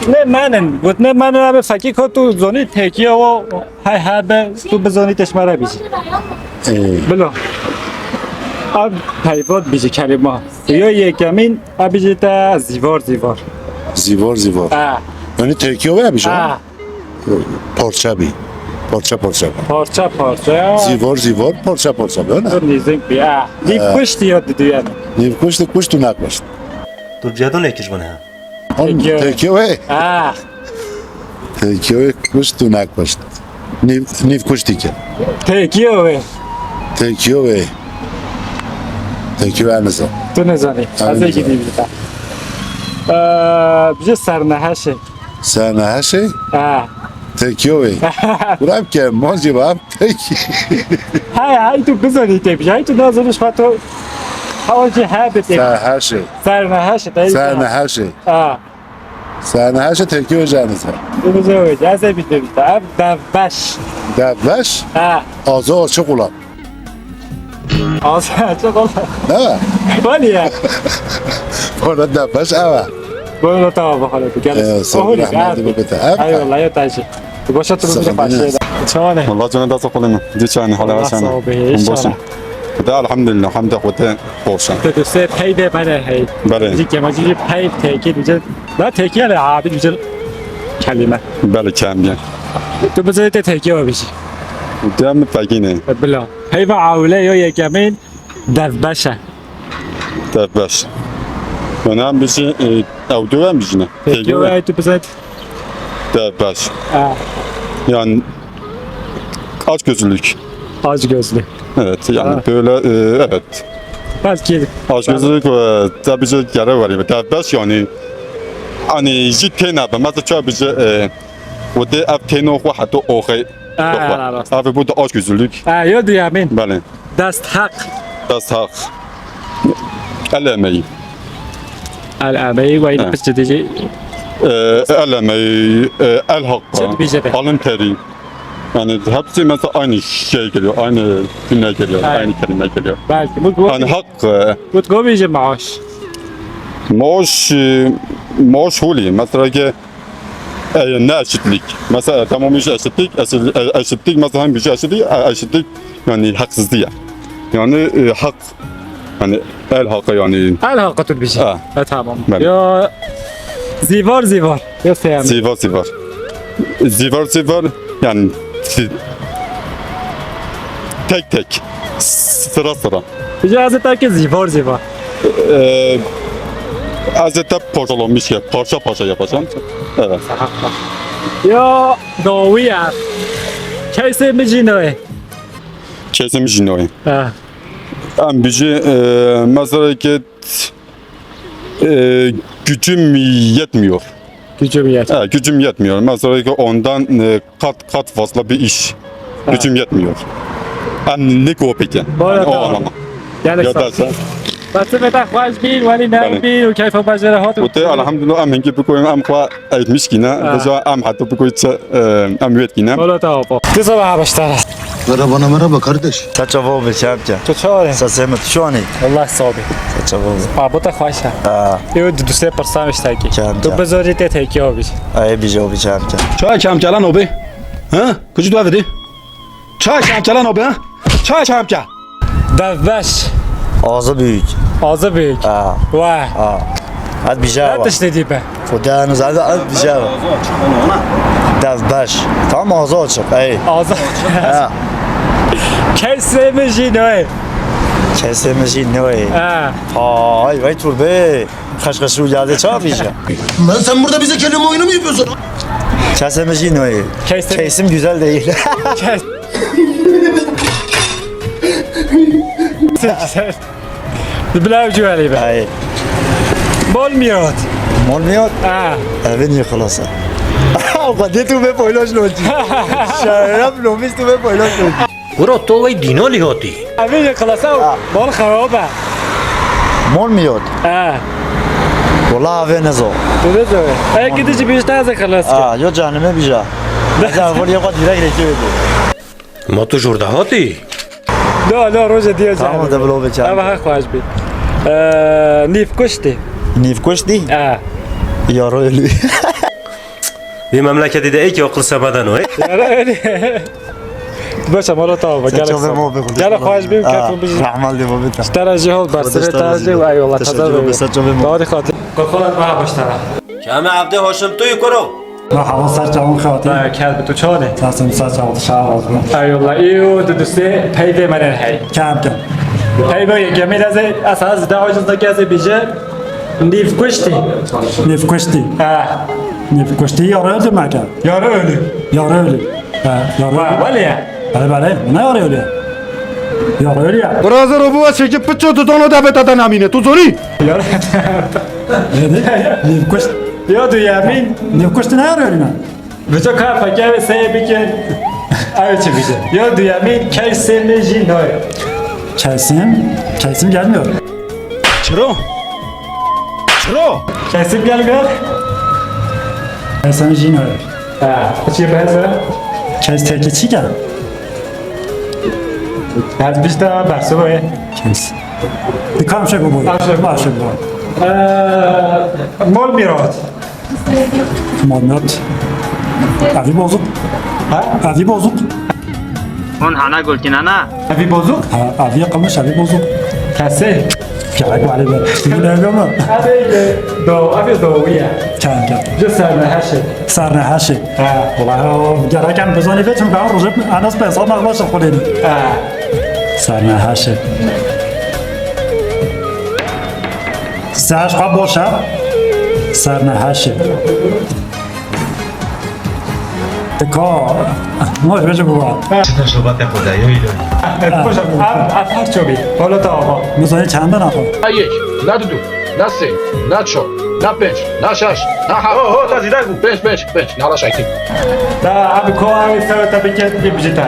نه منن گفت نه من رو فکی که تو زونی تکیه و های به تو بزونی تشمره بیشی بلو اب پیواد بیشی کلمه یا یکمین اب بیشی تا زیوار زیوار یعنی ترکیه و بیشه پارچه بی پارچه پارچه زیوار پارچه نه تو نیزنگ بیا دیپ کشتی یاد دیدویم نیو کشت تو نکشت تو جادو نکش بونه ترکیه و ترکیه کشت تو نکشت نیو کشتی که تکیه ترکیه و نزا تو نزانی از یکی دیبیتا بیشه سرنهشه سرنهشه ترکیه و برام که مانجی برام ترکیه های تو بزنی تیپش های تو نازنش خواهد حاجی ها بتیپ سرنهشه ترکیه و جانزه بزنی جازه بیده اب دبش آزا چه قلاب چه قول نه بالیه بارا دبش اوه برو تا بخوره بگرد صبح رحمت ببته ای والله یا تایشی تو باشه تو بگه باشه چانه والله جون دست خودم دی چانه حالا واسه باشه خدا الحمدلله حمد خدا باشه تو سه پیده بله هی بله دیگه ما جی پی تکی دیگه لا تکی علی عابد دیگه کلمه بله کامل تو بذاری تکی و بشی دم فقینه بلا هی و عاوله یا یکمین دبشه دبش من هم بیشی او دو هم بیشینه تکی و تو بذاری دبش yani aç gözlülük. aç gözlü. Evet yani böyle evet. Belki Aç gözlülük ve tabii ki görev var yani. Debes yani hani jit pena ben mesela çok bize o de apteno ve hatta oğay. Abi bu da aç gözlülük. yo diyamin. Bale. Dast hak. Das hak. Elemeyi. Elemeyi ve yine pişirici. Elemeyi, el hakkı, alın teri. Yani hepsi mesela aynı şey geliyor, aynı cümle geliyor, aynı kelime geliyor. Belki bu Yani hakkı, bu gobici maaş. maaş huli. Mesela ki ne eşitlik? Mesela tamam iş eşitlik mesela hem bir şey eşitlik yani haksızlık. Yani hak, yani el hakkı yani. El hakkı tut bir şey. Tamam. Bale. Ya zivar. Ya sevmem. Zivar yani tek sıra. İcazet ki zivar. Azette parçalanmış ya parça yapacağım. Evet. Ya doğu ya. Kesin cinoy. Kesim jinoy. Am bici mesela ki gücüm yetmiyor. Gücüm yetmiyor. Mesela ki ondan kat fazla bir iş. Gücüm yetmiyor. Ne o peki? Yani o anlamda. Yani Ya da sen. بس بتا خواهش بین ولی نبین و کیف بجره هات و ته الحمدلله ام هنگی بکنیم ام خوا ایدمیش کینه بجا ام حتی بکنید ام وید کینه ولی تا آبا دیزا به هبشتره Merhaba kardeş. چچا و بچه تو چاره؟ سسمت شونی والله صابی چچا و آبا تا خواهشه یه دو سه پرسامش تاکی کم تو بذاری ته تاکی آبیش ای بیجا بچه چای کمچلن آبی ها کجا تو افدی çay کمچلن آبی ها çay کمچل دبش ağzı büyük ağzı büyük vay hadi bir şey var ateş dedi be Fudyanız hadi bir şey var Devbeş tam ağzı açık ey ağzı kesemişin öyle kesemişin ne ey ay vay turbe kaşkaşı geldi çabıca Lan sen burada bize kelime oyunu mu yapıyorsun? kesemişin ey kesim güzel değil بلاو جوالي بقى اي بول ميوت مول ميوت evin yıkılası Qadiyatu me paylaş loji Şarap nomis tu me paylaş loji برو تو وی دینو لیهاتی evin yıkılası bol خرابه مول ميوت والله evin nezo تو ده تو ای gidici bir işte خلاص yo cehenneme bija Mesela var ya kad direkt rekiyor ما تو جورده هاتی لا روزه ديال Tamam da bilo beçer اما خواهش بي نيف كشتي Nif koşti Yaro ölü Bir memleketi de ki akıl semadan o. باشه مالا تا با چه به ما بگو گل خواهش بیم کفو بجی رحمت دی بابا درجه ها برسه درجه و ایوالله تشجع بسه جا به ما داری خاطر خودت ما باشتره Kame abde hoşum tuyu kuru. ما حواست جوان خاطر کلب تو چانه تاسم ساز جوان شعر ایوالله ایو دو دوسته پیده منن هی کم کم پیبا یکمی از اساس دعواجز نکیازه بیجه نیف کشتی نیف کشتی نیف کشتی یاره öldü مگه یارو ölü یاره öldü یاره ولی بله بله نه یاره öldü یاره öldü ya برادر ابو چه پچو تو دونو دعوت دادن امینه تو زونی یارو نیف کشت یا دو یمین نیف کشتی نه یاره öldü نه بجا کار فکر سه بیکن ay چه بیشه یا دو یمین کی سن جی نای Kaysim gelmiyor. چرا کسی gelmiyor Kaysim jin öyle. چی بهزه Kays teki çi gel. از بیشتر بحثه باید Kays. Dikkat şey bu boy. Başı bu. مول میراد Monat. Avi bozuk. Avi bozuk. اون هانا گلتینانا اوی بازوق Avi yakılmış avi bozuk. کسی Gerek var ya. Şimdi ne ama? دو اوی دویه Kem kem. جو سرنه هر şey Sarne her şey. Ulan gereken bezani ve çünkü ben rojep anas pe hesap naklaşır kuleni. Sarne her şey. Saç kap boşa. Sarne her şey. Dikkat. Moş bece bu var. خوشم اف هر چو بی بالا تا آقا Müzayı çanda nakı. نه یک نه دو نه سه نه چهار نه پنج نه شش نه هفت پنج نه هشت دا ابی کو اوی سوی تا بیکت بی بیجیتا